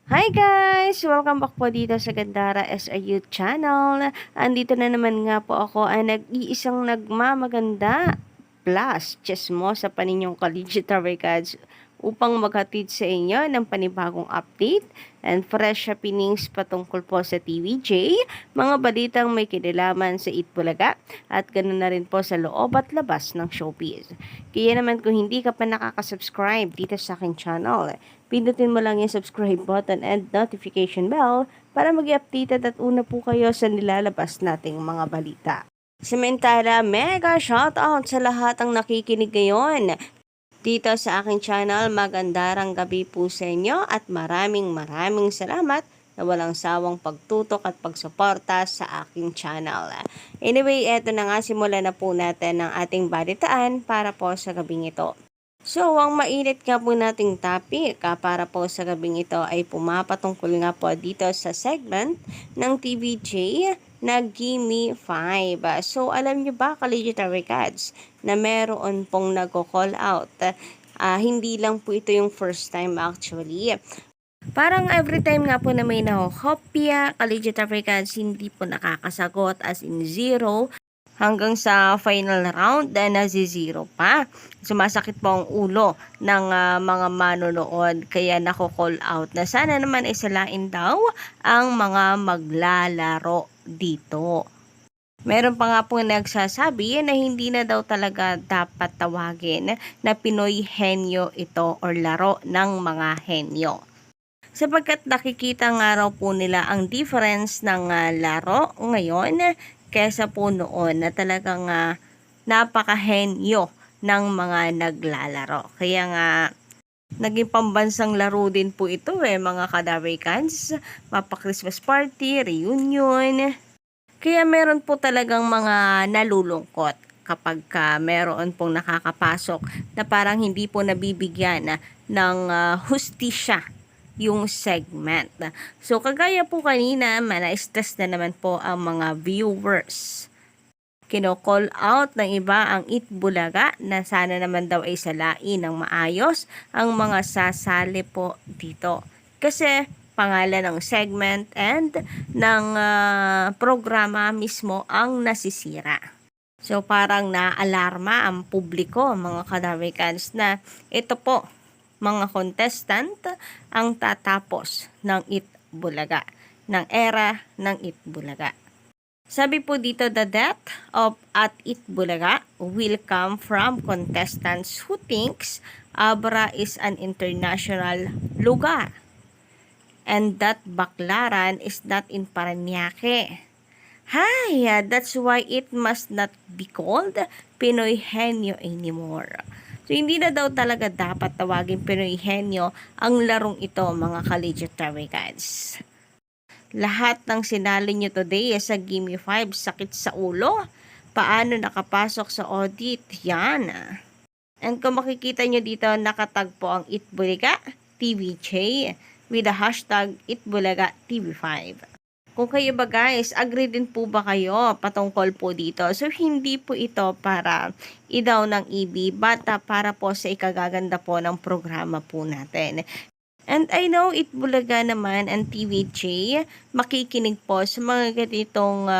Hi guys! Welcome back po dito sa Gandara SRU channel. Andito na naman nga po ako ay nag-iisang nagmamaganda plus chismosa pa ninyong collegiate records upang maghatid sa inyo ng panibagong update and fresh happenings patungkol po sa TVJ, mga balitang may kinalaman sa Itbulaga at ganoon na rin po sa loob at labas ng showbiz. Kaya naman kung hindi ka pa nakaka-subscribe dito sa aking channel, pindutin mo lang yung subscribe button and notification bell para mag-updated at una po kayo sa nilalabas nating mga balita. Samantala, mega shoutout sa lahat ang nakikinig ngayon dito sa aking channel. Magandarang gabi po sa inyo at maraming salamat na walang sawang pagtutok at pagsuporta sa aking channel. Anyway, eto na nga, simulan na po natin ang ating balitaan para po sa gabing ito. So, ang mainit nga po nating topic para po sa gabing ito ay pumapatungkol nga po dito sa segment ng TVJ na Gimme 5. So, alam nyo ba, Collegiate Records, na meron pong nag-call out? Hindi lang po ito yung first time actually. Parang every time nga po na may nakokopya, Collegiate Records hindi po nakakasagot, as in zero. Hanggang sa final round na zero pa. Sumasakit po ang ulo ng mga manonood, kaya nako-call out na sana naman isalain daw ang mga maglalaro dito. Meron pa nga po nagsasabi na hindi na daw talaga dapat tawagin na Pinoy henyo ito or laro ng mga henyo. Sapagkat nakikita nga raw po nila ang difference ng laro ngayon kesa po noon na talagang napakahenyo ng mga naglalaro. Kaya nga naging pambansang laro din po ito mga Kadarikans, mapa Christmas party, reunion. Kaya meron po talagang mga nalulungkot kapag meron pong nakakapasok na parang hindi po nabibigyan ng hustisya yung segment. So, kagaya po kanina, na-stress na naman po ang mga viewers. Kino-call out ng iba ang Itbulaga na sana naman daw ay salain ng maayos ang mga sasali po dito. Kasi pangalan ng segment and ng programa mismo ang nasisira. So, parang na-alarma ang publiko, mga Kadarikans, na ito po, mga contestant ang tatapos ng Itbulaga, ng era ng Itbulaga. Sabi po dito, the death of at Itbulaga will come from contestants who thinks Abra is an international lugar and that Baclaran is not in Parañaque. Hi, that's why it must not be called Pinoy Henyo anymore. So, hindi na daw talaga dapat tawagin Pinoy Henyo ang larong ito, mga Collegiate Records. Lahat ng sinali nyo today sa Gimme 5, sakit sa ulo. Paano nakapasok sa audit? Yan. And kung makikita nyo dito, nakatagpo ang Itbulaga TVJ with the hashtag Itbulaga TV5. Kung kayo ba guys, agree din po ba kayo patungkol po dito? So, hindi po ito para idaw ng EB, but para po sa ikagaganda po ng programa po natin. And I know Itbulaga naman ang TVJ makikinig po sa mga ganitong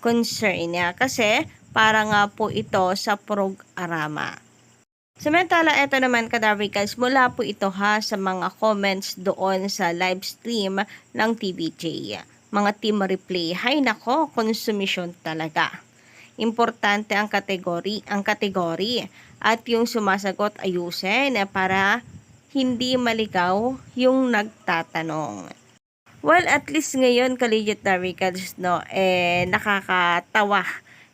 concern niya kasi para nga po ito sa programa. Samantala, ito naman Kadarikans, mula po ito sa mga comments doon sa live stream ng TVJ. Mga team replay, hay nako, konsumisyon talaga. Importante ang kategory at yung sumasagot ayusin para hindi maligaw yung nagtatanong. Well, at least ngayon, Collegiate Records, nakakatawa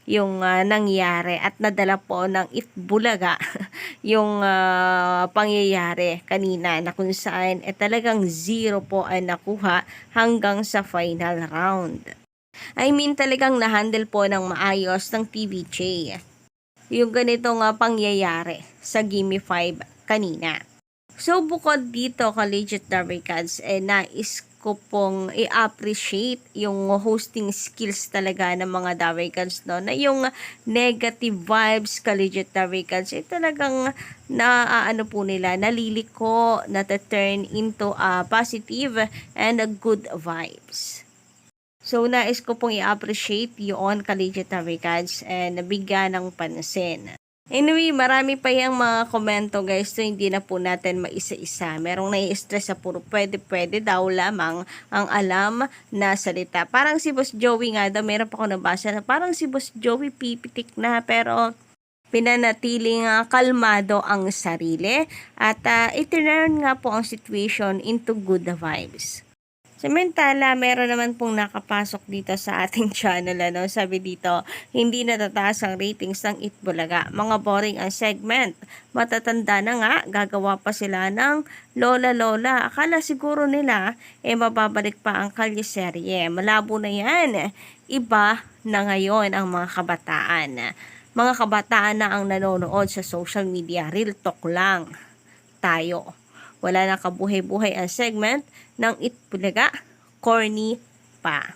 yung nangyari at nadala po ng Itbulaga yung pangyayari kanina na kung saan talagang zero po ay nakuha hanggang sa final round. I mean, talagang na-handle po ng maayos ng TVJ yung ganitong pangyayari sa Gimme 5 kanina. So, bukod dito, Collegiate Records, nais ko pong i-appreciate yung hosting skills talaga ng mga Darwicans, no? Na yung negative vibes, collegiate Darwicans, talagang ano po nila, naliliko, na-turn into positive and good vibes. So, nais ko pong i-appreciate yun, collegiate Darwicans, and nabigyan ng pansin. Anyway, marami pa yung mga komento guys, so hindi na po natin maisa-isa. Merong nai-stress sa puro pwede daw lamang ang alam na salita. Parang si Boss Joey nga daw, meron pa ako nabasa na parang si Boss Joey pipitik na, pero pinanatiling kalmado ang sarili at itinurn nga po ang situation into good vibes. Samantala, meron naman pong nakapasok dito sa ating channel, ano, sabi dito, hindi natataas ang ratings ng Itbulaga. Mga boring ang segment. Matatanda na nga, gagawa pa sila ng lola-lola. Akala siguro nila, mababalik pa ang kalyeserye. Malabo na yan. Iba na ngayon ang mga kabataan. Mga kabataan na ang nanonood sa social media. Real talk lang tayo. Wala na kabuhay-buhay ang segment ng Itbulaga, corny pa.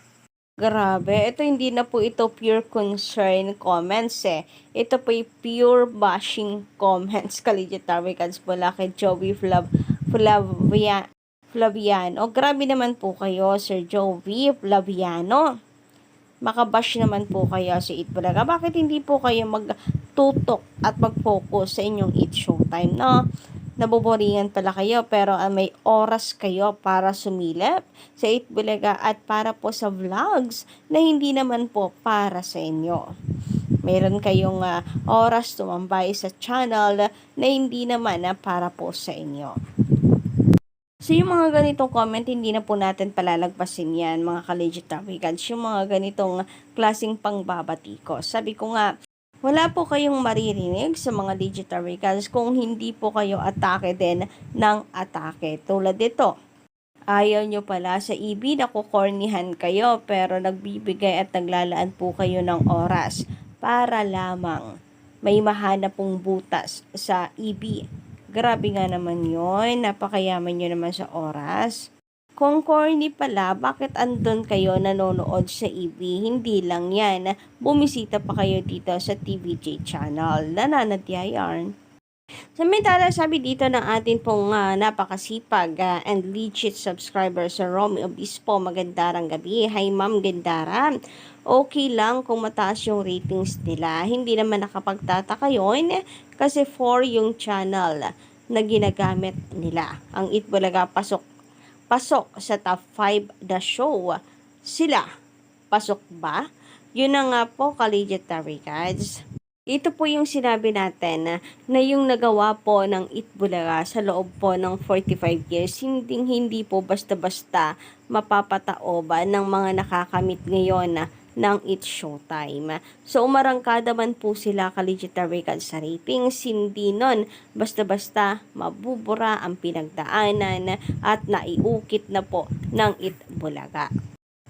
Grabe, ito hindi na po ito pure concern comments Ito po yung pure bashing comments. Collegiate Darwicans mula kay Joey Flaviano. Grabe naman po kayo, Sir Joey Flaviano. Makabash naman po kayo sa Itbulaga. Bakit hindi po kayo magtutok at mag-focus sa inyong It Showtime, no? Naboboringan pala kayo pero may oras kayo para sumilip sa Itbulaga at para po sa vlogs na hindi naman po para sa inyo. Meron kayong oras tumambay sa channel na hindi naman para po sa inyo. So, yung mga ganitong comment, hindi na po natin palalagpasin yan, mga collegiate Darwicans. Yung mga ganitong klaseng pangbabatikos. Sabi ko nga, wala po kayong maririnig sa mga digital Darwicans kung hindi po kayo atake din ng atake. Tulad dito, ayaw nyo pala sa EB, nakukornihan kayo, pero nagbibigay at naglalaan po kayo ng oras para lamang may mahanap pong butas sa EB. Grabe nga naman yun, napakayaman nyo naman sa oras. Kung corny pala, bakit andun kayo nanonood sa EB? Hindi lang yan. Bumisita pa kayo dito sa TVJ channel. Nananadya yarn. Samantala, sabi dito ng atin pong napakasipag and legit subscriber sa Romy Obispo. Magandang gabi. Hi Ma'am Gandara. Okay lang kung mataas yung ratings nila. Hindi naman nakapagtataka yun kasi for yung channel na ginagamit nila. Ang Itbulaga pasok sa top 5 the show. Sila, pasok ba? Yun na nga po, collegiate Darwicans. Ito po yung sinabi natin na yung nagawa po ng Itbulaga sa loob po ng 45 years, hindi po basta-basta mapapataoba ng mga nakakamit ngayon ng It's Showtime. So, umarangkada man po sila collegiate Darwicans sa ratings, hindi nun basta-basta mabubura ang pinagdaanan at naiukit na po ng Itbulaga.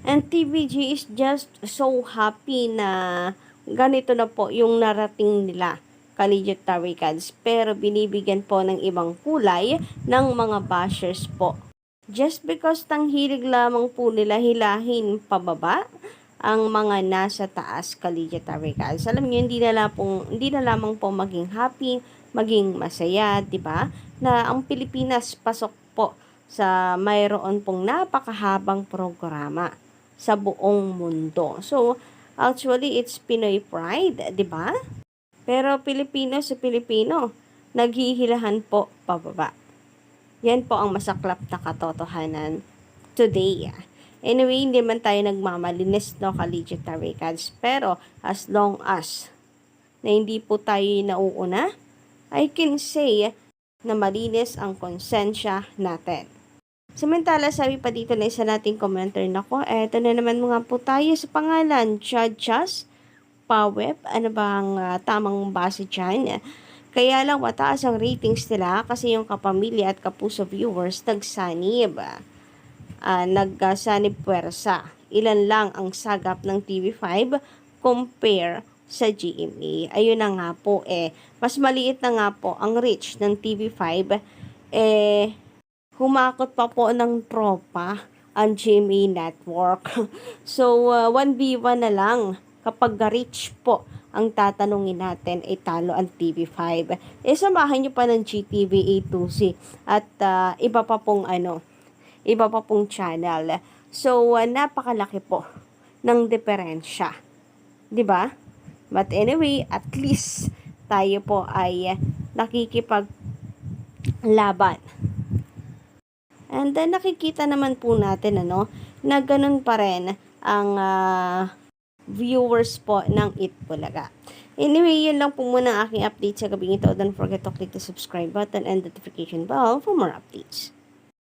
And TVG is just so happy na ganito na po yung narating nila, collegiate Darwicans, pero binibigyan po ng ibang kulay ng mga bashers po. Just because tanghilig lamang po nila hilahin pababa ang mga nasa taas, collegiate Darwicans. Alam niyo, hindi na lamang po maging happy, maging masaya, 'di ba? Na ang Pilipinas pasok po sa mayroon pong napakahabang programa sa buong mundo. So, actually, it's Pinoy pride, di ba? Pero Pilipino sa Pilipino, naghihilahan po pababa. Yan po ang masaklap na katotohanan today. Anyway, hindi man tayo nagmamalinis, no, collegiate Darwicans. Pero, as long as na hindi po tayo nauuna, I can say na malinis ang konsensya natin. Samantala, sabi pa dito na isa nating commenter, nako, eto na naman mga po tayo sa pangalan, Chadchas Pawep. Ano ba ang tamang base dyan? Kaya lang mataas ang ratings nila kasi yung kapamilya at kapuso viewers nagsanib. Nagsanib puwersa. Ilan lang ang sagap ng TV5 compare sa GMA. Ayun na nga po mas maliit na nga po ang reach ng TV5 humakot pa po ng tropa ang GMA Network. So, 1v1 na lang. Kapag rich po ang tatanungin natin ay talo ang TV5. Samahan nyo pa ng GTV A2C at iba pa pong channel. So, napakalaki po ng diferensya. 'Di ba? But anyway, at least tayo po ay nakikipaglaban. And then nakikita naman po natin na ganun pa rin ang viewers po ng Eat Bulaga. Anyway, yun lang po muna ang aking update sa gabing ito. Don't forget to click the subscribe button and notification bell for more updates.